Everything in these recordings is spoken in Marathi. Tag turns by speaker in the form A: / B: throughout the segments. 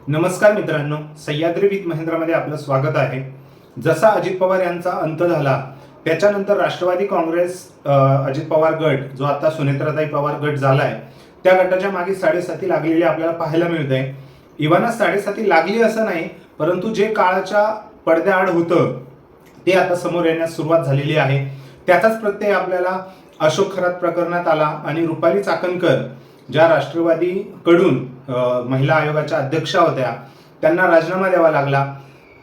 A: नमस्कार मित्रांनो, सह्याद्री विथ महेंद्रमध्ये आपलं स्वागत आहे. जसा अजित पवार यांचा अंत झाला त्याच्यानंतर राष्ट्रवादी काँग्रेस अजित पवार गट जो आता सुनेत्राताई पवार गट झालाय त्या गटाच्या मागे 7.5 लागलेली आपल्याला पाहायला मिळते. इव्हन 7.5 लागली असं नाही, परंतु जे काळाच्या पडद्याआड होतं ते आता समोर येण्यास सुरुवात झालेली आहे. त्याचाच प्रत्यय आपल्याला अशोक खरात प्रकरणात आला आणि रुपाली चाकणकर ज्या राष्ट्रवादी कडून महिला आयोगाच्या अध्यक्षा होत्या त्यांना राजीनामा द्यावा लागला.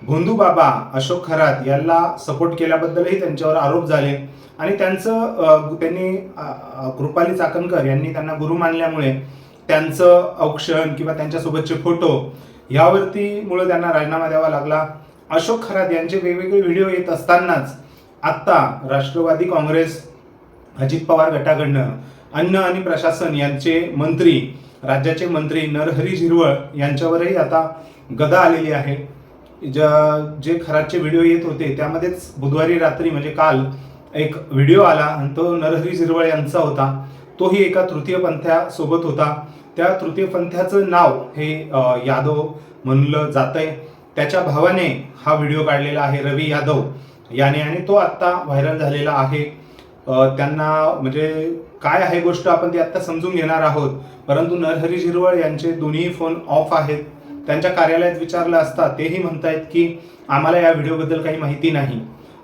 A: भोंदू बाबा अशोक खरात यांना सपोर्ट केल्याबद्दलही त्यांच्यावर आरोप झाले आणि त्यांनी रुपाली चाकणकर यांनी त्यांना गुरु मानल्यामुळे त्यांचं औक्षण किंवा त्यांच्यासोबतचे फोटो यावरती मुळे त्यांना राजीनामा द्यावा लागला. अशोक खरात यांचे वेगवेगळे व्हिडिओ येत असतानाच आता राष्ट्रवादी काँग्रेस अजित पवार गटाकडनं अन्न आणि प्रशासन यांचे मंत्री, राज्याचे मंत्री नरहरी झिरवळ यांच्यावरही आता गदा आलेली आहे. जे खरातचे व्हिडिओ येत होते त्यामध्येच बुधवारी रात्री म्हणजे काल एक व्हिडिओ आला आणि तो नरहरी झिरवळ यांचा होता. तोही एका तृतीयपंथ्यासोबत होता. त्या तृतीयपंथ्याचं नाव हे यादव म्हणलं जातंय. त्याच्या भावाने हा व्हिडिओ काढलेला आहे, रवी यादव याने, आणि तो आत्ता व्हायरल झालेला आहे. त्यांना म्हणजे काय आहे गोष्ट आपण ती आत्ता समजून घेणार आहोत. परंतु नरहरी झिरवळ यांचे दोन्ही फोन ऑफ आहेत. त्यांच्या कार्यालयात विचारलं असता तेही म्हणतायत की आम्हाला या व्हिडिओबद्दल काही माहिती नाही.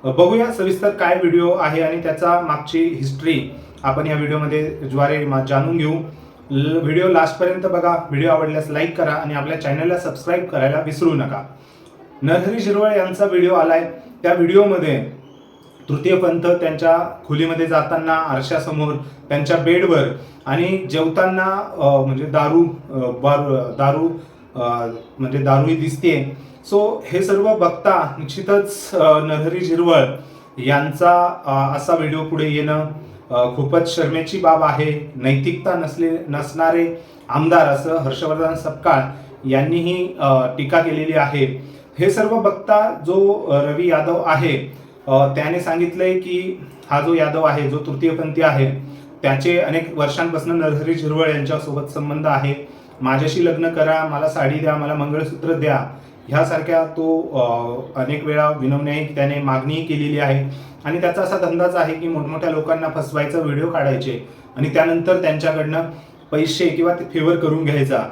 A: बघूया सविस्तर काय व्हिडिओ आहे आणि त्याचा मागची हिस्ट्री आपण या व्हिडिओमध्ये द्वारे जाणून घेऊ. व्हिडिओ लास्टपर्यंत बघा. व्हिडिओ आवडल्यास लाईक करा आणि आपल्या चॅनलला सबस्क्राईब करायला विसरू नका. नरहरी झिरवळ यांचा व्हिडिओ आलाय. त्या व्हिडिओमध्ये तृतीयपंथ त्यांच्या खोलीमध्ये जाताना आरशासमोर, त्यांच्या बेडवर आणि जेवताना म्हणजे दारूही दिसते. सो हे सर्व बघता निश्चितच नरहरी झिरवळ यांचा असा व्हिडिओ पुढे येणं खूपच शर्मेची बाब आहे. नैतिकता नसणारे आमदार असं हर्षवर्धन सपकाळ यांनीही टीका केलेली आहे. हे सर्व बघता जो रवी यादव आहे त्याने सांगितलंय की हा जो यादव आहे, जो तृतीयपंथी आहे, त्याचे अनेक वर्षांपासून नरहरी झिरवळ यांच्यासोबत संबंध आहे. माझ्याशी लग्न करा, मला साडी द्या, मला मंगळसूत्र द्या, ह्यासारख्या तो अनेक वेळा विनवण्याही त्याने मागणीही केलेली आहे. आणि त्याचा असा धंदाच आहे की मोठमोठ्या लोकांना फसवायचा, व्हिडिओ काढायचे आणि त्यानंतर त्यांच्याकडनं पैसे किंवा ते फेवर करून घ्यायचा.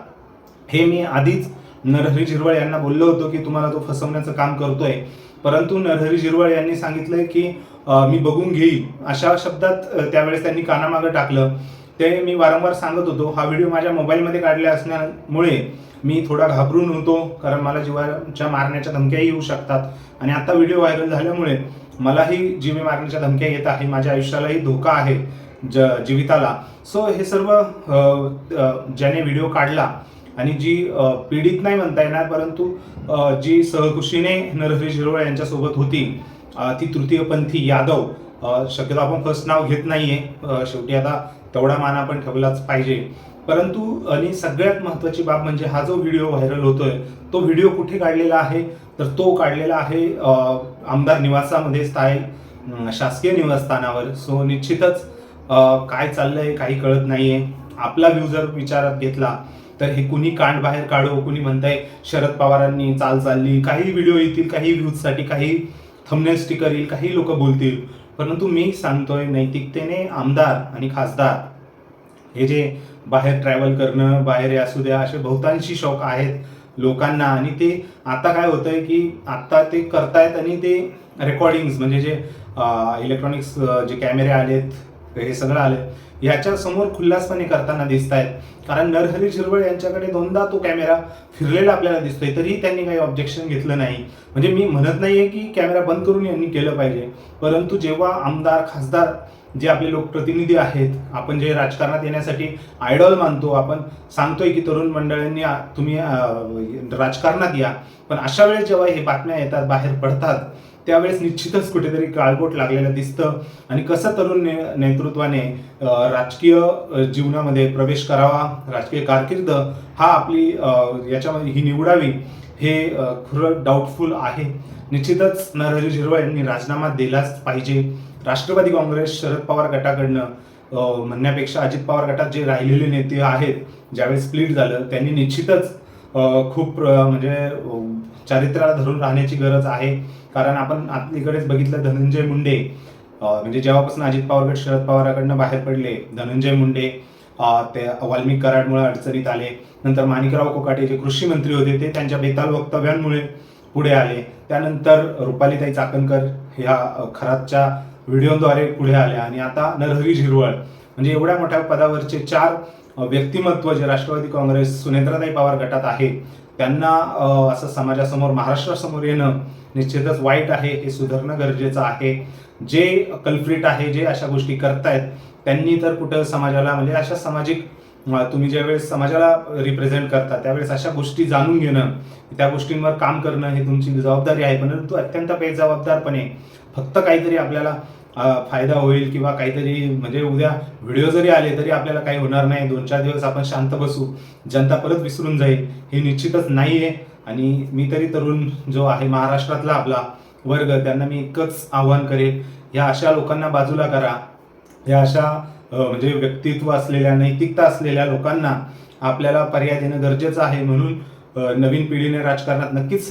A: हे मी आधीच नरहरी झिरवळ यांना बोललो होतो की तुम्हाला तो फसवण्याचं काम करतोय. परंतु नरहरी झिरवळ यांनी सांगितलंय की मी बघून घेईल, अशा शब्दात त्यावेळेस त्यांनी कानामागं टाकलं. ते मी वारंवार सांगत होतो. हा व्हिडिओ माझ्या मोबाईलमध्ये काढला असल्यामुळे मी थोडा घाबरून होतो, कारण मला जीवाच्या मारण्याच्या धमक्याही येऊ शकतात. आणि आता व्हिडिओ व्हायरल झाल्यामुळे मलाही जीवे मारण्याच्या धमक्या येत आहे. माझ्या आयुष्यालाही धोका आहे, जीविताला. सो हे सर्व ज्याने व्हिडिओ काढला आणि जी पीडित नाही म्हणता येणार, परंतु जी सहकुशीने नरहरी झिरवळ यांच्यासोबत होती ती तृतीयपंथी यादव, शक्यतो आपण फर्स्ट नाव घेत नाहीये, शेवटी आता तेवढा मान आपण ठेवलाच पाहिजे. परंतु आणि सगळ्यात महत्त्वाची बाब म्हणजे हा जो व्हिडिओ व्हायरल होतोय तो व्हिडिओ कुठे काढलेला आहे, तर तो काढलेला आहे आमदार निवासामध्ये, शासकीय निवासस्थानावर. सो निश्चितच काय चाललंय काही कळत नाहीये. आपला व्ह्यू जर विचारात घेतला तर हे कुणी कांड बाहेर काढो, कुणी म्हणताय शरद पवारांनी चाल चालली, काही व्हिडिओ येतील, काही व्ह्यूजसाठी, काही थंबनेल स्टिकर येईल, काही लोक बोलतील. परंतु मी सांगतोय नैतिकतेने आमदार आणि खासदार हे जे बाहेर ट्रॅव्हल करणं, बाहेर असू द्या, असे बहुतांशी शौक आहेत लोकांना. आणि ते आता काय होतंय की आता ते करतायत आणि ते रेकॉर्डिंग्स म्हणजे जे इलेक्ट्रॉनिक्स जे कॅमेरे आलेत, हे सगळं आले, याच्या समोर खुल्लासपणे करताना दिसत आहेत. कारण नरहरी झिरवळ यांच्याकडे 2दा तो कॅमेरा फिरलेला आपल्याला दिसतोय, तरीही त्यांनी काही ऑब्जेक्शन घेतलं नाही. म्हणजे मी म्हणत नाहीये की कॅमेरा बंद करून यांनी केलं पाहिजे, परंतु जेव्हा आमदार, खासदार जे आपले लोकप्रतिनिधी आहेत, आपण जे राजकारणात येण्यासाठी आयडॉल मानतो, आपण सांगतोय की तरुण मंडळींनी तुम्ही राजकारणात या, पण अशा वेळेस जेव्हा हे बातम्या येतात, बाहेर पडतात, त्यावेळेस निश्चितच कुठेतरी गाळबोट लागलेलं दिसतं. आणि कसं तरुण नेतृत्वाने राजकीय जीवनामध्ये प्रवेश करावा, राजकीय कारकीर्द हा आपली याच्यामध्ये ही निवडावी, हे खरं डाऊटफुल आहे. निश्चितच नरहरी झिरवळ यांनी राजीनामा दिलाच पाहिजे. राष्ट्रवादी काँग्रेस शरद पवार गटाकडनं म्हणण्यापेक्षा अजित पवार गटात जे राहिलेले नेते आहेत, ज्यावेळेस स्प्लिट झालं, त्यांनी निश्चितच खूप म्हणजे चारित्र्याला धरून राहण्याची गरज आहे. कारण आपण अलीकडेच बघितलं धनंजय मुंडे म्हणजे जेव्हापासून अजित पवार गट शरद पवाराकडनं बाहेर पडले, धनंजय मुंडे ते वाल्मिक कराडमुळे अडचणीत आले. नंतर माणिकराव कोकाटे जे कृषी मंत्री होते ते त्यांच्या बेताल वक्तव्यांमुळे पुढे आले. त्यानंतर रुपालीताई चाकणकर ह्या खरातच्या व्हिडिओद्वारे पुढे आल्या आणि आता नरहरी झिरवळ म्हणजे एवढ्या मोठ्या पदावरचे 4 व्यक्तिमत्व जे राष्ट्रवादी काँग्रेस सुनेत्राताई पवार गटात आहे त्यांना असं समाजासमोर महाराष्ट्रासमोर येणं निश्चितच वाईट आहे. हे सुधारणं गरजेचं आहे. जे कल्प्रिट आहे, जे अशा गोष्टी करतायत त्यांनी तर कुठं समाजाला म्हणजे अशा सामाजिक तुम्ही ज्यावेळेस समाजाला रिप्रेझेंट करता त्यावेळेस अशा गोष्टी जाणून घेणं, त्या गोष्टींवर काम करणं हे तुमची जबाबदारी आहे. परंतु अत्यंत बेजबाबदारपणे फक्त काहीतरी आपल्याला फायदा होईल किंवा काहीतरी म्हणजे उद्या व्हिडिओ जरी आले तरी आपल्याला काही होणार नाही, 2-4 दिवस आपण शांत बसू, जनता परत विसरून जाईल, हे निश्चितच नाही आहे. आणि मी तरी तरुण जो आहे महाराष्ट्रातला आपला वर्ग त्यांना मी एकच आव्हान करेन, ह्या अशा लोकांना बाजूला करा. ह्या अशा म्हणजे व्यक्तित्व असलेल्या नैतिकता असलेल्या लोकांना आपल्याला पर्याय देणं गरजेचं आहे. म्हणून नवीन पिढीने राजकारणात नक्कीच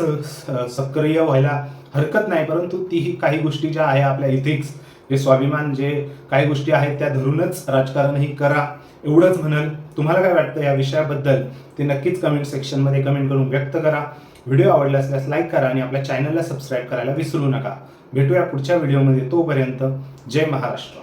A: सक्रिय व्हायला हरकत नाही. परंतु तीही काही गोष्टी ज्या आहे आपल्या इथिक्स जे स्वाभिमान जे काही गोष्टी आहेत त्या धरूनच राजकारणही करा एवढंच म्हणेल. तुम्हाला काय वाटतं या विषयाबद्दल ते नक्कीच कमेंट सेक्शनमध्ये कमेंट करून व्यक्त करा. व्हिडिओ आवडला असल्यास लाईक करा आणि आपल्या चॅनलला सबस्क्राईब करायला विसरू नका. भेटूया पुढच्या व्हिडिओमध्ये. तोपर्यंत जय महाराष्ट्र.